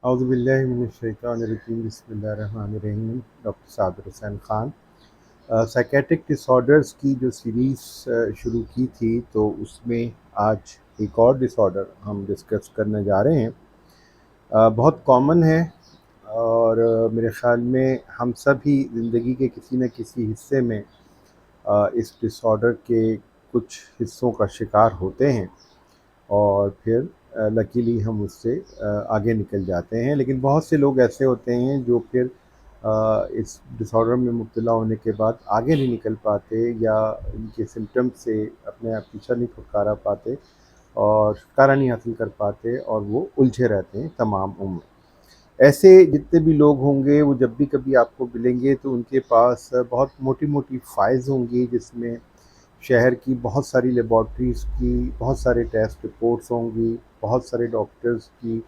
اعوذ باللہ من الشیطان الرجیم بسم اللہ الرحمن الرحیم۔ ڈاکٹر صابر حسین خان۔ سائکیٹرک ڈس آرڈرز کی جو سیریز شروع کی تھی تو اس میں آج ایک اور ڈس آرڈر ہم ڈسکس کرنے جا رہے ہیں۔ بہت کامن ہے اور میرے خیال میں ہم سب ہی زندگی کے کسی نہ کسی حصے میں اس ڈس آرڈر کے کچھ حصوں کا شکار ہوتے ہیں اور پھر لکیلی ہم اس سے آگے نکل جاتے ہیں، لیکن بہت سے لوگ ایسے ہوتے ہیں جو پھر اس ڈس آرڈر میں مبتلا ہونے کے بعد آگے نہیں نکل پاتے یا ان کے سمٹم سے اپنے آپ پیچھا نہیں چھٹکارا پاتے اور چھٹکارا نہیں حاصل کر پاتے اور وہ الجھے رہتے ہیں تمام عمر۔ ایسے جتنے بھی لوگ ہوں گے وہ جب بھی کبھی آپ کو ملیں گے تو ان کے پاس بہت موٹی موٹی فائلز ہوں گی جس میں شہر کی بہت ساری لیبارٹریز کی بہت سارے ٹیسٹ رپورٹس ہوں گی، بہت سارے ڈاکٹرز کی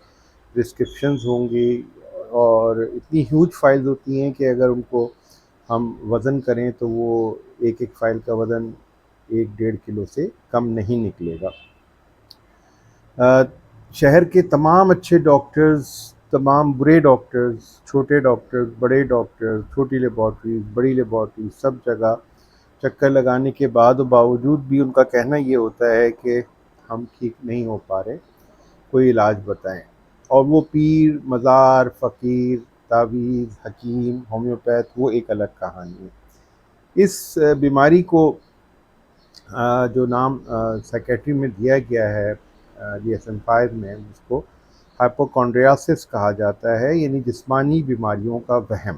پرسکرپشنز ہوں گی، اور اتنی ہیوج فائلز ہوتی ہیں کہ اگر ان کو ہم وزن کریں تو وہ ایک ایک فائل کا وزن 1-1.5 کلو سے کم نہیں نکلے گا۔ شہر کے تمام اچھے ڈاکٹرز، تمام برے ڈاکٹرز، چھوٹے ڈاکٹرز، بڑے ڈاکٹرز، چھوٹی لیبارٹریز، بڑی لیبارٹریز، سب جگہ چکر لگانے کے بعد و باوجود بھی ان کا کہنا یہ ہوتا ہے کہ ہم ٹھیک نہیں ہو پا رہے، کوئی علاج بتائیں۔ اور وہ پیر، مزار، فقیر، تعویذ، حکیم، ہومیوپیتھ وہ ایک الگ کہانی ہے۔ اس بیماری کو جو نام سائیکیٹری میں دیا گیا ہے DSM-5 میں، جس کو ہائپوکونڈریاسس کہا جاتا ہے، یعنی جسمانی بیماریوں کا وہم۔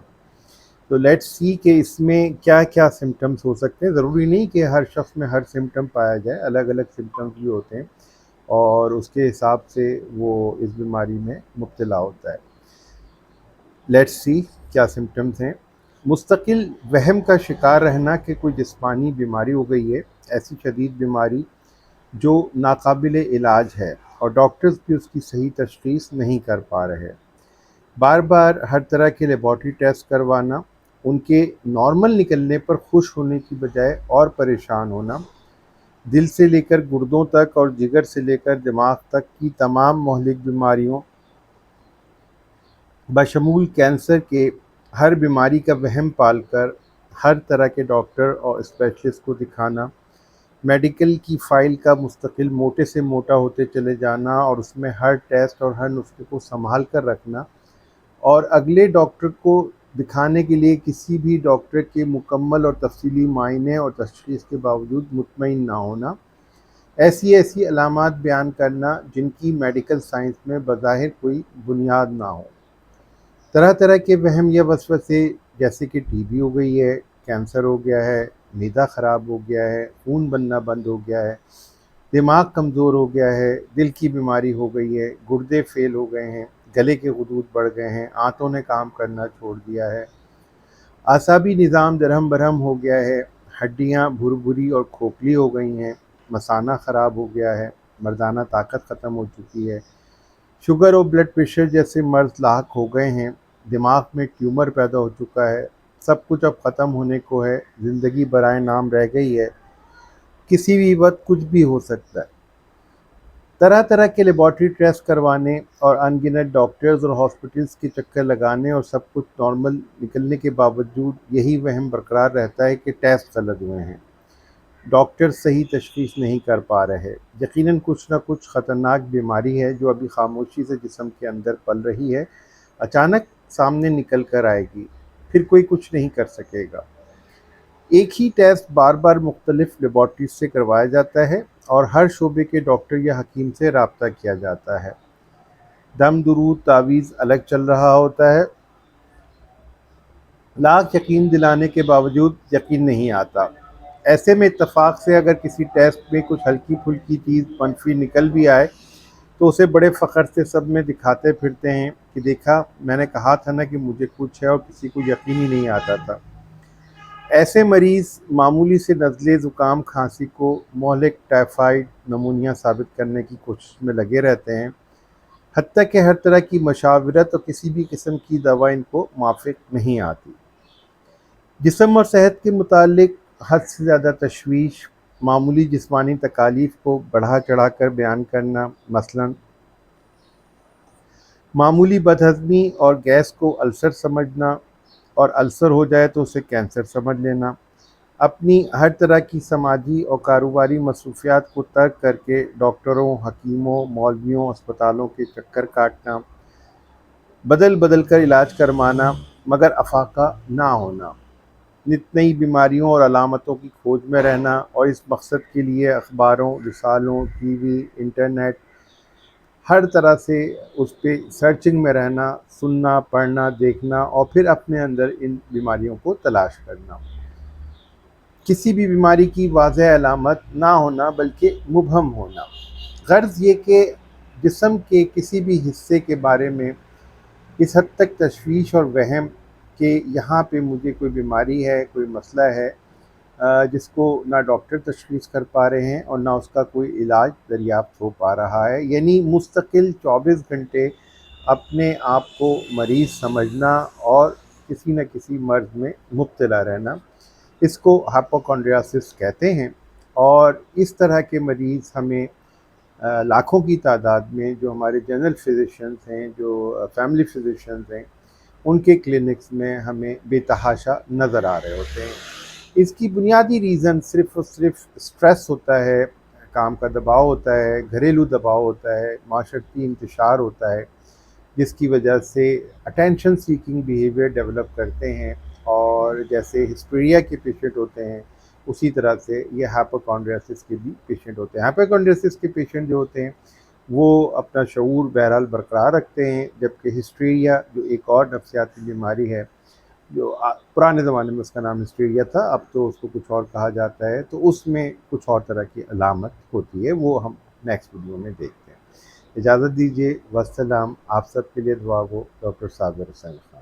تو لیٹس سی کہ اس میں کیا کیا سمٹمز ہو سکتے ہیں۔ ضروری نہیں کہ ہر شخص میں ہر سمٹم پایا جائے، الگ الگ سمٹمز بھی ہوتے ہیں اور اس کے حساب سے وہ اس بیماری میں مبتلا ہوتا ہے۔ لیٹس سی کیا سمٹمز ہیں۔ مستقل وہم کا شکار رہنا کہ کوئی جسمانی بیماری ہو گئی ہے، ایسی شدید بیماری جو ناقابل علاج ہے اور ڈاکٹرز بھی اس کی صحیح تشخیص نہیں کر پا رہے۔ بار بار ہر طرح کے لیبارٹری ٹیسٹ کروانا، ان کے نارمل نکلنے پر خوش ہونے کی بجائے اور پریشان ہونا، دل سے لے کر گردوں تک اور جگر سے لے کر دماغ تک کی تمام مہلک بیماریوں بشمول کینسر کے ہر بیماری کا وہم پال کر ہر طرح کے ڈاکٹر اور اسپیشلسٹ کو دکھانا، میڈیکل کی فائل کا مستقل موٹے سے موٹا ہوتے چلے جانا اور اس میں ہر ٹیسٹ اور ہر نسخے کو سنبھال کر رکھنا، اور اگلے ڈاکٹر کو دکھانے کے لیے کسی بھی ڈاکٹر کے مکمل اور تفصیلی معائنے اور تشخیص کے باوجود مطمئن نہ ہونا، ایسی ایسی علامات بیان کرنا جن کی میڈیکل سائنس میں بظاہر کوئی بنیاد نہ ہو، طرح طرح کے وہم یا وسوسے جیسے کہ ٹی بی ہو گئی ہے، کینسر ہو گیا ہے، معدہ خراب ہو گیا ہے، خون بننا بند ہو گیا ہے، دماغ کمزور ہو گیا ہے، دل کی بیماری ہو گئی ہے، گردے فیل ہو گئے ہیں، گلے کے غدود بڑھ گئے ہیں، آنتوں نے کام کرنا چھوڑ دیا ہے، اعصابی نظام درہم برہم ہو گیا ہے، ہڈیاں بھری اور کھوکھلی ہو گئی ہیں، مثانہ خراب ہو گیا ہے، مردانہ طاقت ختم ہو چکی ہے، شوگر اور بلڈ پریشر جیسے مرض لاحق ہو گئے ہیں، دماغ میں ٹیومر پیدا ہو چکا ہے، سب کچھ اب ختم ہونے کو ہے، زندگی برائے نام رہ گئی ہے، کسی بھی وقت کچھ بھی ہو سکتا ہے۔ طرح طرح کے لیبارٹری ٹیسٹ کروانے اور ان گنت ڈاکٹرز اور ہاسپٹلز کے چکر لگانے اور سب کچھ نارمل نکلنے کے باوجود یہی وہم برقرار رہتا ہے کہ ٹیسٹ غلط ہوئے ہیں، ڈاکٹر صحیح تشخیص نہیں کر پا رہے۔ یقیناً کچھ نہ کچھ خطرناک بیماری ہے جو ابھی خاموشی سے جسم کے اندر پل رہی ہے، اچانک سامنے نکل کر آئے گی، پھر کوئی کچھ نہیں کر سکے گا۔ ایک ہی ٹیسٹ بار بار مختلف لیبارٹریز سے کروایا جاتا ہے اور ہر شعبے کے ڈاکٹر یا حکیم سے رابطہ کیا جاتا ہے۔ دم درود تعویذ الگ چل رہا ہوتا ہے، لاکھ یقین دلانے کے باوجود یقین نہیں آتا۔ ایسے میں اتفاق سے اگر کسی ٹیسٹ میں کچھ ہلکی پھلکی چیز منفی نکل بھی آئے تو اسے بڑے فخر سے سب میں دکھاتے پھرتے ہیں کہ دیکھا میں نے کہا تھا نا کہ مجھے کچھ ہے، اور کسی کو یقین ہی نہیں آتا تھا۔ ایسے مریض معمولی سے نزلے زکام کھانسی کو مہلک ٹائفائڈ نمونیا ثابت کرنے کی کوشش میں لگے رہتے ہیں، حتیٰ کہ ہر طرح کی مشاورت اور کسی بھی قسم کی دوا ان کو موافق نہیں آتی۔ جسم اور صحت کے متعلق حد سے زیادہ تشویش، معمولی جسمانی تکالیف کو بڑھا چڑھا کر بیان کرنا، مثلاً معمولی بدہضمی اور گیس کو السر سمجھنا، اور السر ہو جائے تو اسے کینسر سمجھ لینا، اپنی ہر طرح کی سماجی اور کاروباری مصروفیات کو ترک کر کے ڈاکٹروں، حکیموں، مولویوں، اسپتالوں کے چکر کاٹنا، بدل بدل کر علاج کروانا مگر افاقہ نہ ہونا، نت نئی بیماریوں اور علامتوں کی کھوج میں رہنا، اور اس مقصد کے لیے اخباروں، رسالوں، ٹی وی، انٹرنیٹ، ہر طرح سے اس پہ سرچنگ میں رہنا، سننا، پڑھنا، دیکھنا، اور پھر اپنے اندر ان بیماریوں کو تلاش کرنا۔ کسی بھی بیماری کی واضح علامت نہ ہونا بلکہ مبہم ہونا، غرض یہ کہ جسم کے کسی بھی حصے کے بارے میں اس حد تک تشویش اور وہم کہ یہاں پہ مجھے کوئی بیماری ہے، کوئی مسئلہ ہے، جس کو نہ ڈاکٹر تشخیص کر پا رہے ہیں اور نہ اس کا کوئی علاج دریافت ہو پا رہا ہے، یعنی مستقل 24 گھنٹے اپنے آپ کو مریض سمجھنا اور کسی نہ کسی مرض میں مبتلا رہنا، اس کو ہائپوکونڈریاسس کہتے ہیں۔ اور اس طرح کے مریض ہمیں لاکھوں کی تعداد میں جو ہمارے جنرل فزیشنز ہیں، جو فیملی فزیشنز ہیں، ان کے کلینکس میں ہمیں بے تحاشا نظر آ رہے ہوتے ہیں۔ اس کی بنیادی ریزن صرف اور صرف اسٹریس ہوتا ہے، کام کا دباؤ ہوتا ہے، گھریلو دباؤ ہوتا ہے، معاشرتی انتشار ہوتا ہے، جس کی وجہ سے اٹینشن سیکنگ بیہیویئر ڈیولپ کرتے ہیں، اور جیسے ہسٹیریا کے پیشنٹ ہوتے ہیں اسی طرح سے یہ ہائپوکونڈریاسس کے بھی پیشنٹ ہوتے ہیں۔ ہائپوکونڈریاسس کے پیشنٹ جو ہوتے ہیں وہ اپنا شعور بہرحال برقرار رکھتے ہیں، جبکہ ہسٹیریا جو ایک اور نفسیاتی بیماری ہے، جو پرانے زمانے میں اس کا نام ہسٹیریا تھا، اب تو اس کو کچھ اور کہا جاتا ہے، تو اس میں کچھ اور طرح کی علامت ہوتی ہے، وہ ہم نیکسٹ ویڈیو میں دیکھتے ہیں۔ اجازت دیجیے، والسلام، آپ سب کے لیے دعا ہو، ڈاکٹر صابر حسین خان۔